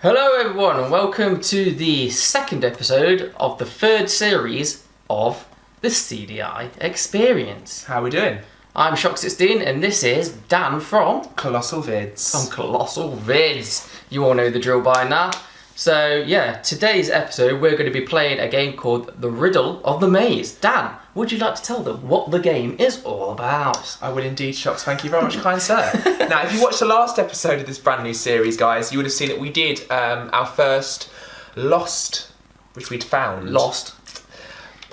Hello everyone and welcome to the second episode of the third series of the CDI Experience. How are we doing? I'm Shockz and this is Dan from Colossalvids. Colossalvids. You all know the drill by now. So yeah, today's episode we're going to be playing a game called the Riddle of the Maze. Dan, would you like to tell them what the game is all about? I will indeed, Shockz. Thank you very much, kind sir. Now, if you watched the last episode of this brand new series, guys, you would have seen that we did our first Lost, which we'd found.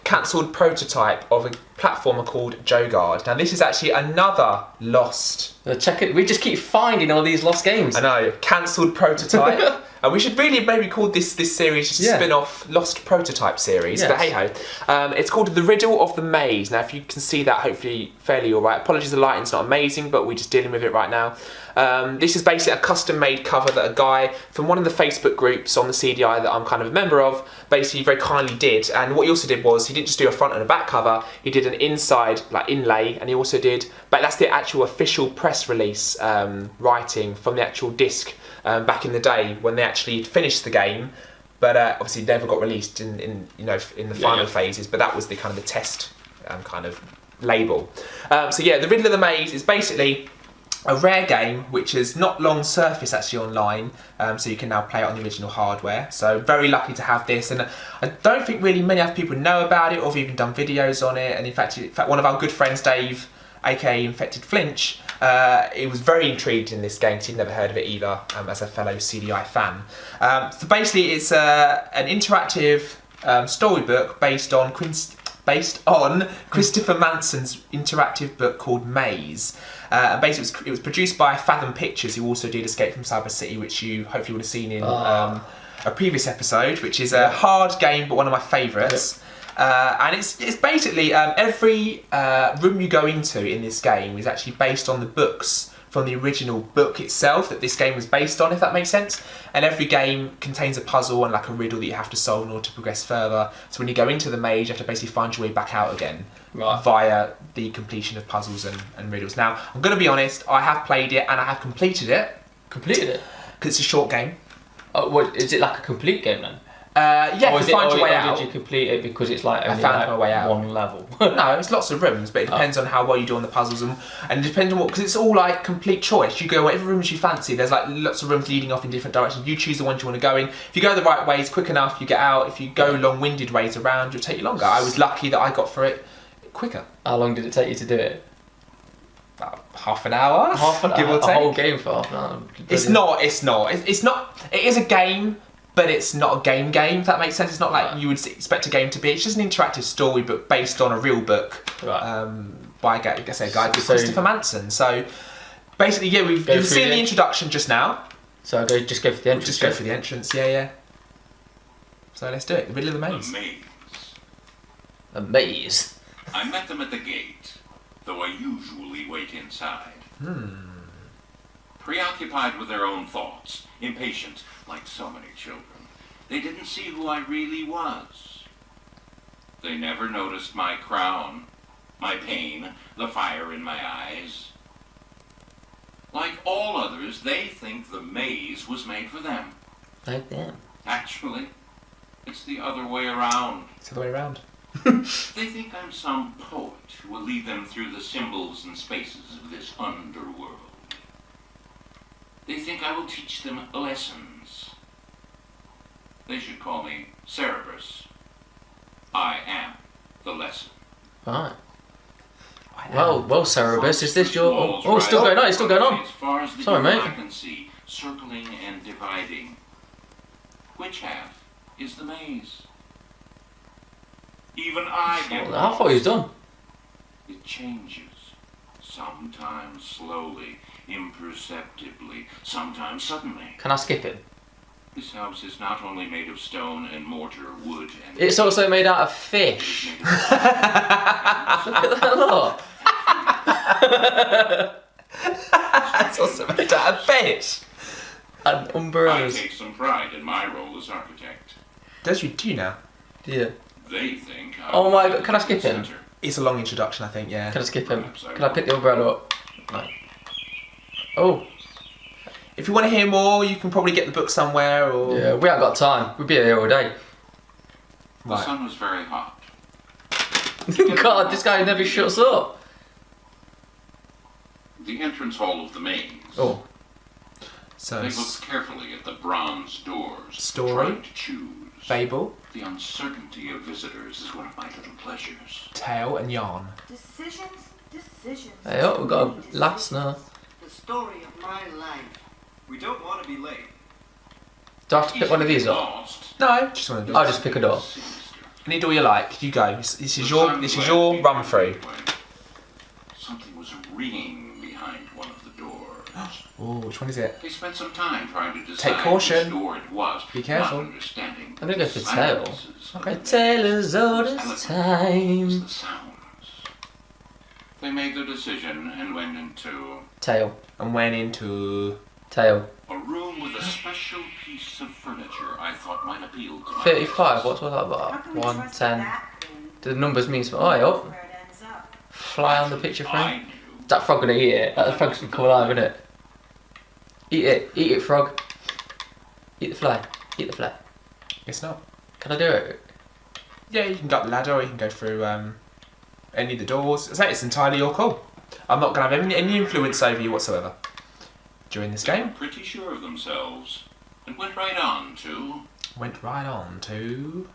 Cancelled prototype of a platformer called Jogard. Now, this is actually another Lost. Check it. We just keep finding all these lost games. I know. Cancelled prototype. And we should really maybe call this series just a spin-off Lost Prototype series. Yes. But hey-ho. It's called The Riddle of the Maze. Now, if you can see that, hopefully fairly all right. Apologies, the lighting's not amazing, but we're just dealing with it right now. This is basically a custom-made cover that a guy from one of the Facebook groups on the CDI that I'm kind of a member of basically very kindly did. And what he also did was he didn't just do a front and a back cover, he did an inside like inlay, and he also did, but that's the actual official press release writing from the actual disc back in the day when they actually finished the game, but obviously never got released in the final phases. But that was the kind of the test kind of label. So yeah, the Riddle of the Maze is basically a rare game which has not long surfaced actually online, so you can now play it on the original hardware. So very lucky to have this, and I don't think really many other people know about it or have even done videos on it. And in fact one of our good friends, Dave, aka Infected Flinch, he was very intrigued in this game because he'd never heard of it either, as a fellow CDI fan. So basically it's an interactive storybook based on Christopher Manson's interactive book called Maze. And basically it was produced by Fathom Pictures, who also did Escape from Cyber City, which you hopefully would have seen in a previous episode, which is a hard game but one of my favourites. And it's basically every room you go into in this game is actually based on the books from the original book itself that this game was based on, if that makes sense. And every game contains a puzzle and like a riddle that you have to solve in order to progress further. So when you go into the maze, you have to basically find your way back out again via the completion of puzzles and riddles. Now, I'm going to be honest, I have played it and I have completed it. Completed it? Because it's a short game. Oh, what, is it like a complete game then? Yeah, you find your way out. Or did you complete it because it's like only my way out. One level? No, it's lots of rooms, but it depends on how well you do on the puzzles, and it depends on what, because it's all like complete choice. You go whatever rooms you fancy. There's like lots of rooms leading off in different directions. You choose the ones you want to go in. If you go the right ways quick enough, you get out. If you go long-winded ways around, it'll take you longer. I was lucky that I got through it quicker. How long did it take you to do it? About half an hour. Give or take. A whole game for half an hour. It's not. It is a game, but it's not a game, if that makes sense. It's not like you would expect a game to be. It's just an interactive storybook based on a real book by a guy called Christopher Manson. So basically, yeah, you've seen the introduction just now. So just go for the entrance. Just go for the entrance, yeah. So let's do it. The Riddle of the Maze. The maze. I met them at the gate, though I usually wait inside. Preoccupied with their own thoughts, impatient like so many children, they didn't see who I really was. They never noticed my crown, my pain, the fire in my eyes. Like all others, they think the maze was made for them. Like them. Actually, it's the other way around. It's the other way around. They think I'm some poet who will lead them through the symbols and spaces of this underworld. They think I will teach them lessons. They should call me Cerberus. I am the lesson. Right. Well, Cerberus, is this your... Oh, it's still going on, it's still going on. As far as the Sorry, mate. I can see, circling and dividing. Which half is the maze? Even I get I thought he was done. It changes. Sometimes slowly, imperceptibly, sometimes suddenly. Can I skip it? This house is not only made of stone and mortar, wood and... It's also made out of fish. Look at that lot. It's also made out of fish. And umbrellas. I take some pride in my role as architect. Do you now? Yeah. They think Oh my god, can I skip him? It's a long introduction, I think, yeah. Can I skip him? Can I pick the umbrella up? No. Oh. if you want to hear more, you can probably get the book somewhere. Or Yeah, we haven't got time. We'd be here all day. The sun was very hot. God, this guy never shuts up. The entrance hall of the maze. Oh. So They looked carefully at the bronze doors, Story. trying to choose. Fable, The uncertainty of visitors is one of my little pleasures. tale, and yarn. Decisions. Hey, oh, we've got a last now. The story of my life. We don't want to be late. Do I have to pick one of these up? Lost. No, just want to do. I'll just pick it up. Need all you like. You go. This is your run through. Something was ringing behind one of the doors. Oh, which one is it? They spent some time trying to decide Take caution. which door it was. Be careful. Not understanding I'm gonna go the for tail. silences of A the tale as old as eloquent time. the sounds. They made their decision and went into Tail. And went into. Tail. a room with a special piece of furniture I thought might appeal to my 35, taste. what's all that How about? can we 1, trust 10. that thing? Do the numbers mean something? Oh, yup. Where it ends up. Fly on the picture I frame. knew. That frog gonna eat it. That frog's gonna come alive, isn't it? Eat it, frog. Eat the fly. Eat the fly. Guess not. Can I do it? Yeah, you can go up the ladder, or you can go through any of the doors. It's entirely your call. I'm not going to have any influence over you whatsoever during this They were game. pretty sure of themselves and went right on to Went right on to.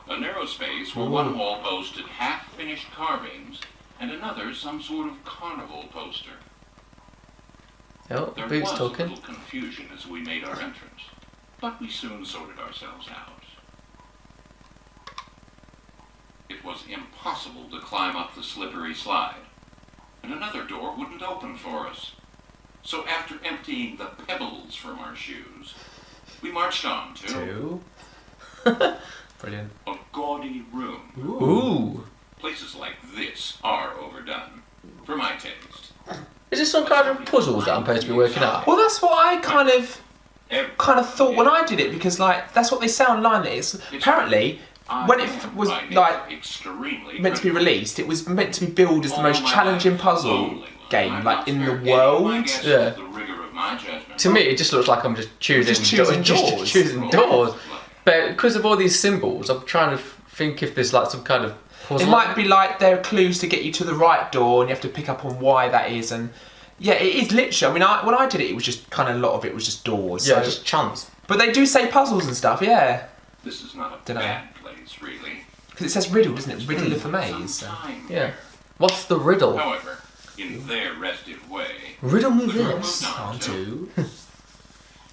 a narrow space where Ooh. one wall boasted half-finished carvings and another some sort of carnival poster. Oh, There Boots was a talking. little confusion as we made our entrance, but we soon sorted ourselves out. It was impossible to climb up the slippery slide, and another door wouldn't open for us. So after emptying the pebbles from our shoes, we marched on to Brilliant. a gaudy room. Ooh. Places like this are overdone, for my taste. Is this some kind of puzzles that I'm supposed to be working out? Well, that's what I kind of Every thought when I did it, because like that's what they say online. It's apparently when it was by nature like extremely meant to be critical. released, it was meant to be billed as the All most my challenging life, puzzle lonely, game I'm like not in the spared any of my world. guesses, Yeah. The rigor of my judgment. To me, it just looks like I'm just choosing, Just choosing doors. choosing doors. But because of all these symbols, I'm trying to think if there's like some kind of puzzle. It might be like there are clues to get you to the right door, and you have to pick up on why that is. And yeah, it is literally. I mean, when I did it, it was just kind of a lot of it was just doors. Yeah, so- just chance. But they do say puzzles and stuff, yeah, This is not a Dunno. bad place, really. because it says riddle, doesn't it? Riddle of the Maze. So. Some time Yeah. there. What's the riddle? However, in their restive way, Riddle me the group this. moved On to.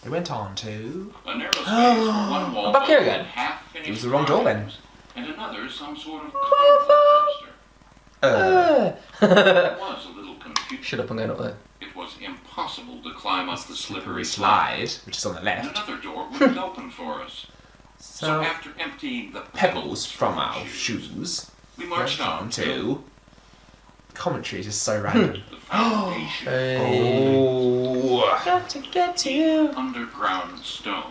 They went on to. a narrow space where one wall I'm back here boasted again. half-finished It was the wrong door then. carvings, and another some sort of carnival poster. There was a little confusion. Shut up, I'm going up there. It was impossible to climb up the slippery slide, which is on the and left. another door wouldn't open for us. So So after emptying the pebbles from our shoes. we marched on to Commentary is just so random. the foundation. Oh. Got to get to you. Underground stones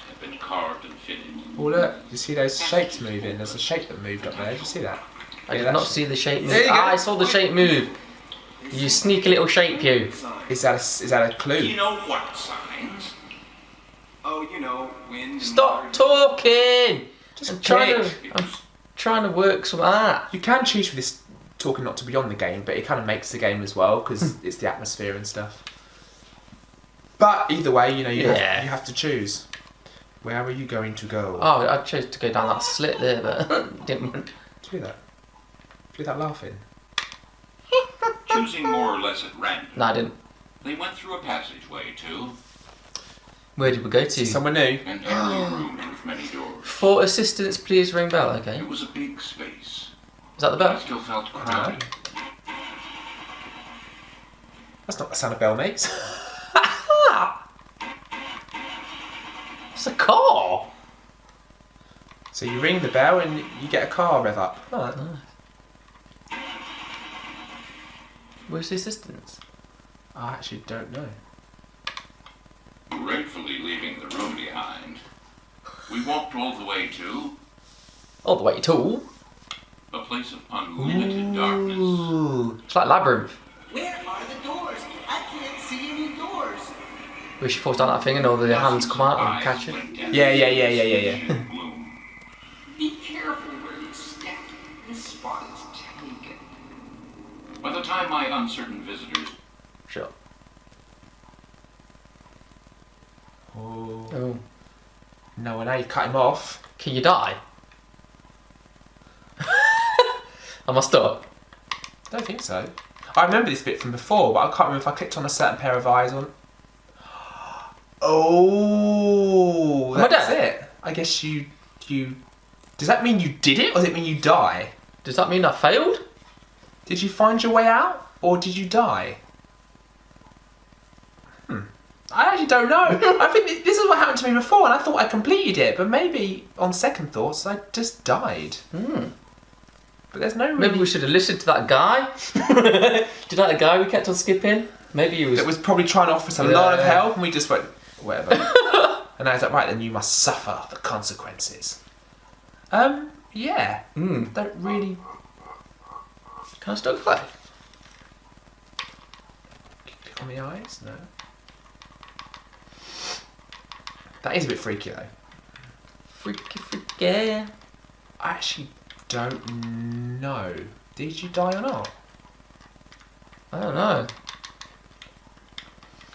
had been carved and fitted. Oh look, you see those shapes moving? There's a shape that moved up there. Did you see that? I did Yeah, not that's- see the shape move. There you go. I saw the shape move. You sneaky little shape, you. Is that a clue? You know what signs? Oh, you know, wind. and Stop water. talking. Just I'm trying click. to. I'm trying to work some art. You can choose for this talking not to be on the game, but it kind of makes the game as well because it's the atmosphere and stuff. But either way, you know, you have to choose. Where are you going to go? Oh, I chose to go down that slit there, but didn't. Do that. Do that laughing. Choosing more or less at random, No, I didn't. they went through a passageway to Where did we go to? Somewhere new. an airy room with many doors. For assistance, please ring bell. Okay. It was a big space. Is that the I bell? still felt crowded. That's not the sound of bell, mates. It's a car. So you ring the bell and you get a car rev up. Oh, that's nice. Where's the assistance? I actually don't know. Gratefully leaving the room behind, we walked all the way to All the way to. a place of unlimited darkness. Ooh. It's like labyrinth. Where are the doors? I can't see any doors. where she falls down that thing and all the hands come out and catch her. Yeah. Be careful where you step. This spot is taken. By the time my uncertain visitors... Sure. Oh. Oh. No, I know you've cut him off. Can you die? Am I stuck? I don't think so. I remember this bit from before, but I can't remember if I clicked on a certain pair of eyes on. Oh, Am I that's dead? it. I guess you. Does that mean you did it, or does it mean you die? Does that mean I failed? Did you find your way out, or did you die? I actually don't know. I think this is what happened to me before, and I thought I completed it, but maybe on second thoughts, I just died. But there's no. Maybe we should have listened to that guy. Do you know that guy we kept on skipping? Maybe he was. That was probably trying to offer us a lot of help, and we just went whatever. And I was like, right, then you must suffer the consequences. Yeah. Don't really. Can I still play? Click on the eyes? No. That is a bit freaky though. Freaky. I actually don't know. Did you die or not? I don't know.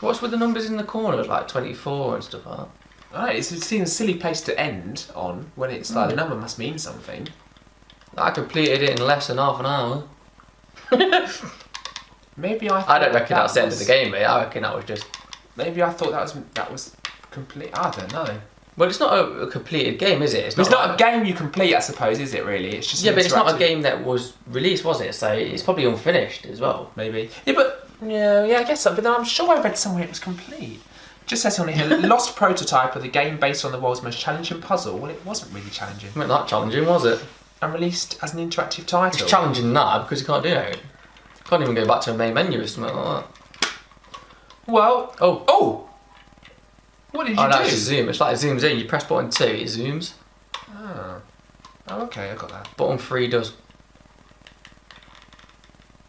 What's with the numbers in the corner, like 24 and stuff like that? I don't know, it seems a silly place to end on when it's like the number must mean something. I completed it in less than half an hour. Maybe I. I don't reckon that's the end of the game, mate. I reckon that was just. Maybe I thought that was complete. I don't know. Well, it's not a completed game, is it? It's Not not a game you complete, I suppose, is it? Really, it's just. Yeah, but it's not a game that was released, was it? So it's probably unfinished as well. Maybe. Yeah, but yeah, I guess so. But then I'm sure I read somewhere it was complete. Just says on here, lost prototype of the game based on the world's most challenging puzzle. Well, it wasn't really challenging. Not that challenging, was it? And released as an interactive title. It's challenging now because you can't do it. Can't even go back to a main menu or something like that. Well, oh! What did you do? No, it's a zoom. It's like it zooms in. You press button 2, it zooms. Oh, okay, I got that. Button 3 does.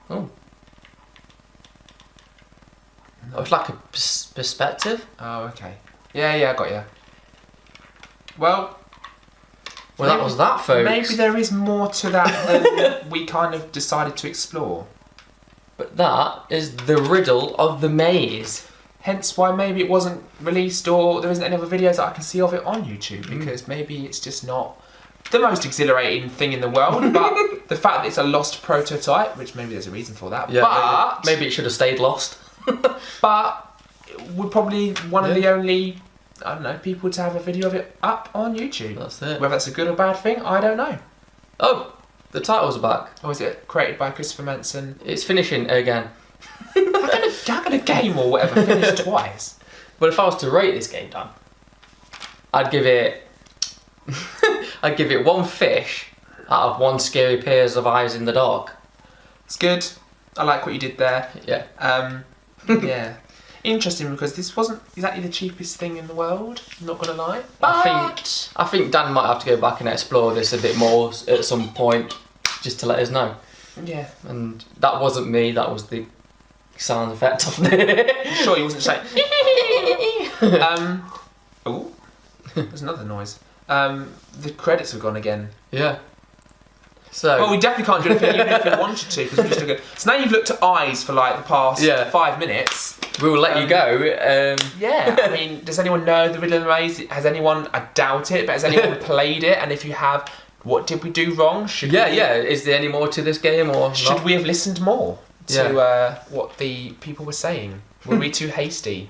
Oh, it's like a perspective. Oh, okay. Yeah, I got you. Well, That was that, folks. maybe there is more to that than we kind of decided to explore. But that is the riddle of the maze. Hence why maybe it wasn't released or there isn't any other videos that I can see of it on YouTube, because maybe it's just not the most exhilarating thing in the world, but the fact that it's a lost prototype, which maybe there's a reason for that, Yeah, but maybe it should have stayed lost. but we're probably one of the only, I don't know, people to have a video of it up on YouTube. That's it. Whether that's a good or bad thing, I don't know. Oh, the title's back. Or is it created by Christopher Manson? It's finishing again. How can a game or whatever finish twice? But if I was to rate this game, Dan, I'd give it one fish out of one scary pairs of eyes in the dark. It's good. I like what you did there. Yeah. Yeah. Interesting, because this wasn't exactly the cheapest thing in the world, I'm not going to lie. I think Dan might have to go back and explore this a bit more at some point, just to let us know. Yeah. And that wasn't me, that was the sound effect of it. I'm sure he wasn't saying. Oh, there's another noise. The credits have gone again. Yeah. So. Well, we definitely can't do anything even if we wanted to, because we just look at. So now you've looked at eyes for like the past 5 minutes. We will let you go. Yeah, I mean, does anyone know the Riddle of the Maze? Has anyone? I doubt it, but has anyone played it? And if you have, what did we do wrong? Yeah. Is there any more to this game, or should not? we have listened more to what the people were saying? Were we too hasty?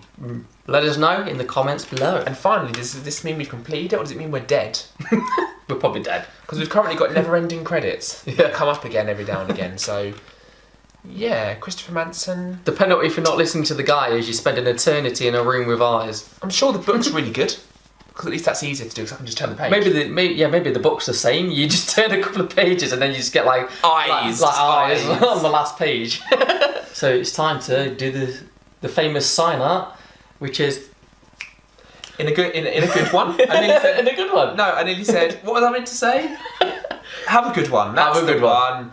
Let us know in the comments below. And finally, does this mean we've completed it, or does it mean we're dead? We're probably dead. Because we've currently got never-ending credits that come up again every now and again. So, yeah, Christopher Manson. The penalty for not listening to the guy is you spend an eternity in a room with eyes. I'm sure the book's really good, because at least that's easier to do, because I can just turn the page. Maybe the book's the same. You just turn a couple of pages and then you just get like eyes, like eyes on the last page. So it's time to do the famous sign art, which is in a good one. I nearly said, in a good one. No, I nearly said, what was I meant to say? Have a good one. That's Have a good one.